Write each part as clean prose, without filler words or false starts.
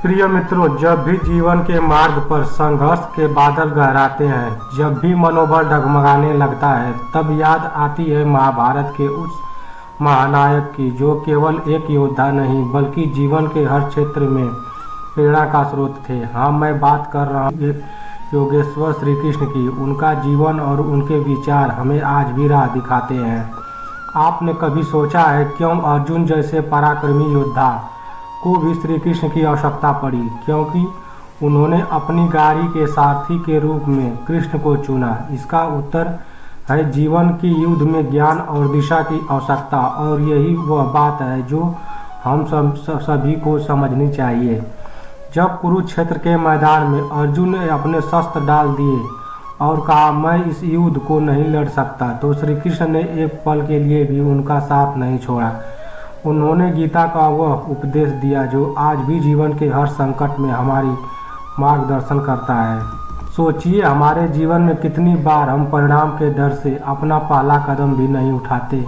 प्रिय मित्रों, जब भी जीवन के मार्ग पर संघर्ष के बादल गहराते हैं, जब भी मनोबल डगमगाने लगता है, तब याद आती है महाभारत के उस महानायक की, जो केवल एक योद्धा नहीं बल्कि जीवन के हर क्षेत्र में प्रेरणा का स्रोत थे। हाँ, मैं बात कर रहा हूँ योगेश्वर श्री कृष्ण की। उनका जीवन और उनके विचार हमें आज भी राह दिखाते हैं। आपने कभी सोचा है क्यों अर्जुन जैसे पराक्रमी योद्धा को भी श्री कृष्ण की आवश्यकता पड़ी? क्योंकि उन्होंने अपनी गाड़ी के सारथी के रूप में कृष्ण को चुना। इसका उत्तर है जीवन की युद्ध में ज्ञान और दिशा की आवश्यकता, और यही वह बात है जो हम सभी को समझनी चाहिए। जब कुरुक्षेत्र के मैदान में अर्जुन ने अपने शस्त्र डाल दिए और कहा, मैं इस युद्ध को नहीं लड़ सकता, तो श्री कृष्ण ने एक पल के लिए भी उनका साथ नहीं छोड़ा। उन्होंने गीता का वह उपदेश दिया जो आज भी जीवन के हर संकट में हमारी मार्गदर्शन करता है। सोचिए, हमारे जीवन में कितनी बार हम परिणाम के डर से अपना पहला कदम भी नहीं उठाते।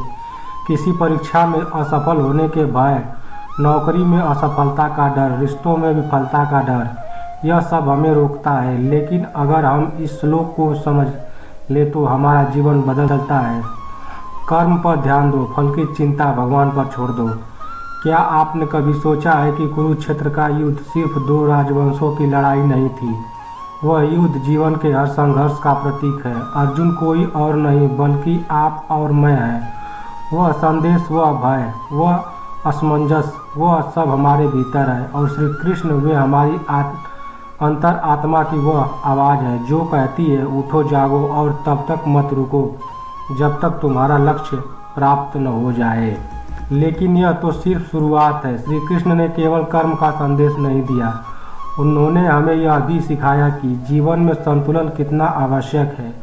किसी परीक्षा में असफल होने के भय, नौकरी में असफलता का डर, रिश्तों में विफलता का डर, यह सब हमें रोकता है। लेकिन अगर हम इस श्लोक को समझ ले तो हमारा जीवन बदल जाता है। कर्म पर ध्यान दो, फल की चिंता भगवान पर छोड़ दो। क्या आपने कभी सोचा है कि कुरुक्षेत्र का युद्ध सिर्फ दो राजवंशों की लड़ाई नहीं थी? वह युद्ध जीवन के हर संघर्ष का प्रतीक है। अर्जुन कोई और नहीं बल्कि आप और मैं है। वह संदेश, वह भय, वह असमंजस, वह सब हमारे भीतर है। और श्री कृष्ण वे हमारी अंतर आत्मा की वह आवाज़ है जो कहती है, उठो जागो और तब तक मत रुको जब तक तुम्हारा लक्ष्य प्राप्त न हो जाए। लेकिन यह तो सिर्फ शुरुआत है। श्री कृष्ण ने केवल कर्म का संदेश नहीं दिया, उन्होंने हमें यह भी सिखाया कि जीवन में संतुलन कितना आवश्यक है।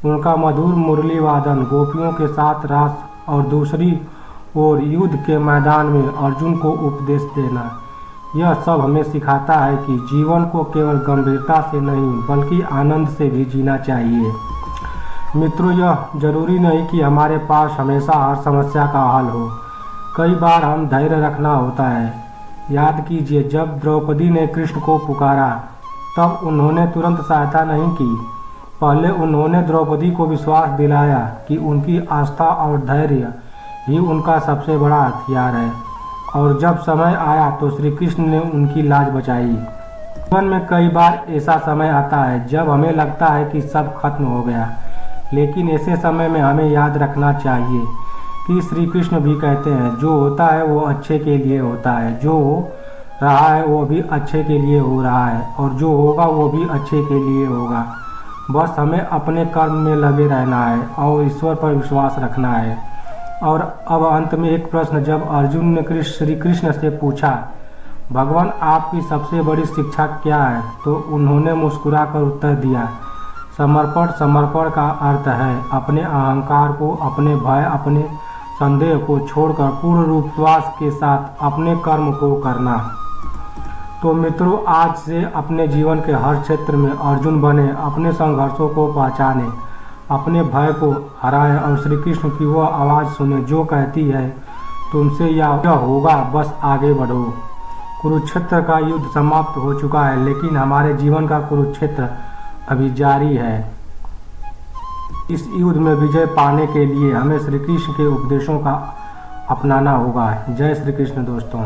उनका मधुर मुरली वादन, गोपियों के साथ रास और दूसरी ओर युद्ध के मैदान में अर्जुन को उपदेश देना, यह सब हमें सिखाता है कि जीवन को केवल गंभीरता से नहीं बल्कि आनंद से भी जीना चाहिए। मित्रों, यह जरूरी नहीं कि हमारे पास हमेशा हर समस्या का हल हो। कई बार हम धैर्य रखना होता है। याद कीजिए, जब द्रौपदी ने कृष्ण को पुकारा तब उन्होंने तुरंत सहायता नहीं की। पहले उन्होंने द्रौपदी को विश्वास दिलाया कि उनकी आस्था और धैर्य ही उनका सबसे बड़ा हथियार है। और जब समय आया तो श्री कृष्ण ने उनकी लाज बचाई। जीवन में कई बार ऐसा समय आता है जब हमें लगता है कि सब खत्म हो गया, लेकिन ऐसे समय में हमें याद रखना चाहिए कि श्री कृष्ण भी कहते हैं, जो होता है वो अच्छे के लिए होता है, जो हो रहा है वो भी अच्छे के लिए हो रहा है, और जो होगा वो भी अच्छे के लिए होगा। बस हमें अपने कर्म में लगे रहना है और ईश्वर पर विश्वास रखना है। और अब अंत में एक प्रश्न, जब अर्जुन ने श्री कृष्ण से पूछा, भगवान आपकी सबसे बड़ी शिक्षा क्या है, तो उन्होंने मुस्कुराकर उत्तर दिया, समर्पण। समर्पण का अर्थ है अपने अहंकार को, अपने भय, अपने संदेह को छोड़कर पूर्ण रूप विश्वास के साथ अपने कर्म को करना। तो मित्रों, आज से अपने जीवन के हर क्षेत्र में अर्जुन बने, अपने संघर्षों को पहचाने, अपने भय को हराएं और श्री कृष्ण की वह आवाज़ सुने जो कहती है, तुमसे यह होगा, बस आगे बढ़ो। कुरुक्षेत्र का युद्ध समाप्त हो चुका है, लेकिन हमारे जीवन का कुरुक्षेत्र अभी जारी है। इस युद्ध में विजय पाने के लिए हमें श्री कृष्ण के उपदेशों का अपनाना होगा। जय श्री कृष्ण दोस्तों।